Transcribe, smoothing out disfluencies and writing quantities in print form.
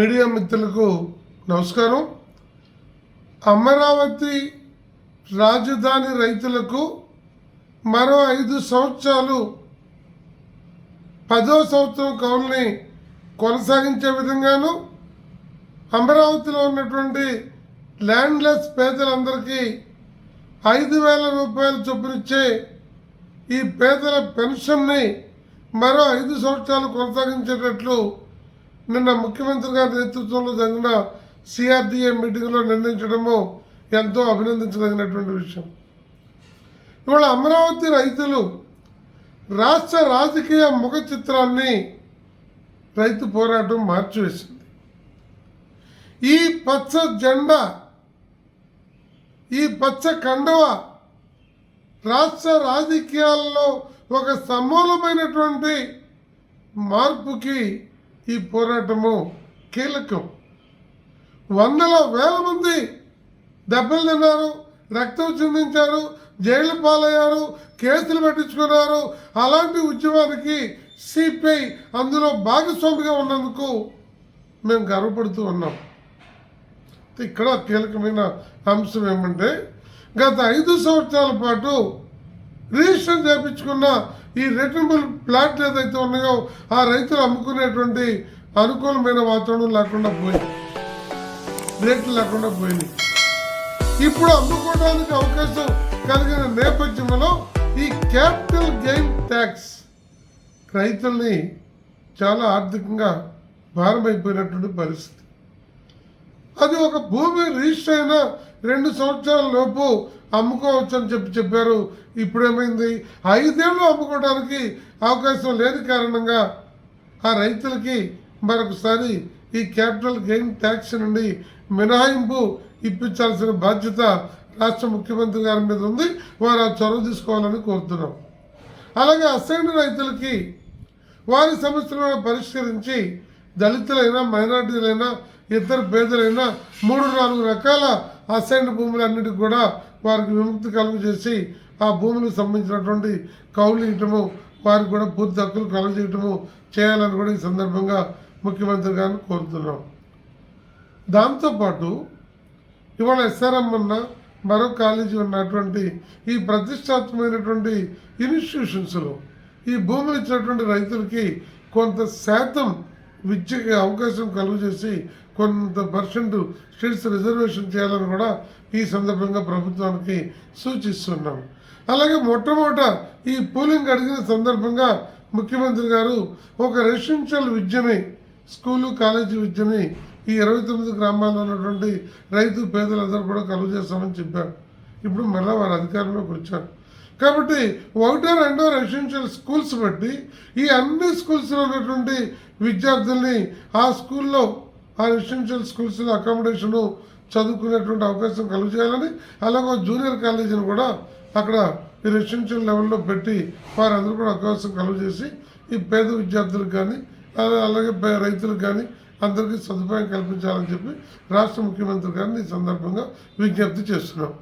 Media మిత్రులకు నమస్కారం. అమరావతి రాజధాని రైతులకు మరో 5 సంవత్సరాలు 10వ సంవత్సరం కౌలుని కొనసాగించే విధంగాను అమరావతిలో ఉన్నటువంటి ల్యాండ్లెస్ పేదలందరికీ 5,000 రూపాయలు చొప్పునిచ్చే ఈ పేదల పెన్షన్ని మరో 5 సంవత్సరాలు కొనసాగించేటట్లు నిన్న ముఖ్యమంత్రి గారి నేతృత్వంలో జరిగిన సిఆర్డీఏ మీటింగ్లో నిర్ణయించడము ఎంతో అభినందించదగినటువంటి విషయం. ఇవాళ అమరావతి రైతులు రాష్ట్ర రాజకీయ ముఖ చిత్రాన్ని రైతు పోరాటం మార్చివేసింది. ఈ పచ్చ జెండా, ఈ పచ్చ కండువ రాష్ట్ర రాజకీయాల్లో ఒక సమూలమైనటువంటి మార్పుకి ఈ పోరాటము కీలకం. వందల వేల మంది దెబ్బలు తిన్నారు, రక్తం చిందించారు, జైలు పాలయ్యారు, కేసులు పెట్టించుకున్నారు. అలాంటి ఉద్యమానికి సిపిఐ అందులో భాగస్వామిగా ఉన్నందుకు మేము గర్వపడుతూ ఉన్నాం. ఇక్కడ కీలకమైన అంశం ఏమంటే, గత 5 సంవత్సరాల పాటు రిజిస్టర్ చేయించుకున్న ఈ రిటర్నబుల్ ప్లాట్లు ఏదైతే ఉన్నాయో ఆ రైతులు అమ్ముకునేటువంటి అనుకూలమైన వాతావరణం లేకుండా పోయింది, రేట్లు లేకుండా పోయింది. ఇప్పుడు అమ్ముకోవడానికి అవకాశం కలిగిన నేపథ్యంలో ఈ క్యాపిటల్ గెయిన్ ట్యాక్స్ రైతుల్ని చాలా ఆర్థికంగా భారమైపోయినటువంటి పరిస్థితి. అది ఒక భూమి రిజిస్టర్ అయిన 2 సంవత్సరాల లోపు అమ్ముకోవచ్చు అని చెప్పారు. ఇప్పుడేమైంది, 5 ఏళ్ళు అమ్ముకోవడానికి అవకాశం లేని కారణంగా ఆ రైతులకి మరొకసారి ఈ క్యాపిటల్ గెయిన్ ట్యాక్స్ నుండి మినహాయింపు ఇప్పించాల్సిన బాధ్యత రాష్ట్ర ముఖ్యమంత్రి గారి మీద ఉంది. వారు ఆ చొరవ తీసుకోవాలని కోరుతున్నాం. అలాగే అసైన్డ్ రైతులకి వారి సమస్యలను పరిష్కరించి దళితులైనా, మైనార్టీలైనా, ఇతర పేదలైనా 3-4 రకాల అసైన్డ్ భూములన్నిటికీ కూడా వారికి విముక్తి కలుగు చేసి ఆ భూములకు సంబంధించినటువంటి కౌలు ఇవ్వటము, వారికి కూడా పూర్తి హక్కులు కలుగు చేయటము చేయాలని కూడా ఈ సందర్భంగా ముఖ్యమంత్రి గారిని కోరుతున్నాం. దాంతోపాటు ఇవాళ ఎస్ఆర్ఎం ఉన్న మరో కాలేజీ ఉన్నటువంటి ఈ ప్రతిష్టాత్మకమైనటువంటి ఇన్స్టిట్యూషన్స్లో ఈ భూములు ఇచ్చినటువంటి రైతులకి కొంత శాతం విద్యకి అవకాశం కలుగు చేసి కొంత % స్టేట్స్ రిజర్వేషన్ చేయాలని కూడా ఈ సందర్భంగా ప్రభుత్వానికి సూచిస్తున్నాం. అలాగే మొట్టమొదట ఈ పూలింగ్ అడిగిన సందర్భంగా ముఖ్యమంత్రి గారు ఒక రెసిడెన్షియల్ విద్యని, స్కూలు కాలేజీ విద్యని ఈ 29 గ్రామాల్లో ఉన్నటువంటి రైతు పేదలందరూ కూడా కలుగు చేస్తామని చెప్పారు. ఇప్పుడు మళ్ళీ వారు అధికారంలోకి వచ్చారు కాబట్టి 1-2 రెసిడెన్షియల్ స్కూల్స్ బట్టి ఈ అన్ని స్కూల్స్లో ఉన్నటువంటి విద్యార్థుల్ని ఆ స్కూల్లో, ఆ రెసిడెన్షియల్ స్కూల్స్లో అకామిడేషను చదువుకునేటువంటి అవకాశం కలుగు చేయాలని, అలాగే జూనియర్ కాలేజీని కూడా అక్కడ ఈ రెసిడెన్షియల్ లెవెల్లో పెట్టి వారందరూ కూడా అవకాశం కలుగు చేసి ఈ పేద విద్యార్థులకు కానీ అలాగే రైతులకు కానీ అందరికీ సదుపాయం కల్పించాలని చెప్పి రాష్ట్ర ముఖ్యమంత్రి గారిని ఈ సందర్భంగా విజ్ఞప్తి చేస్తున్నాం.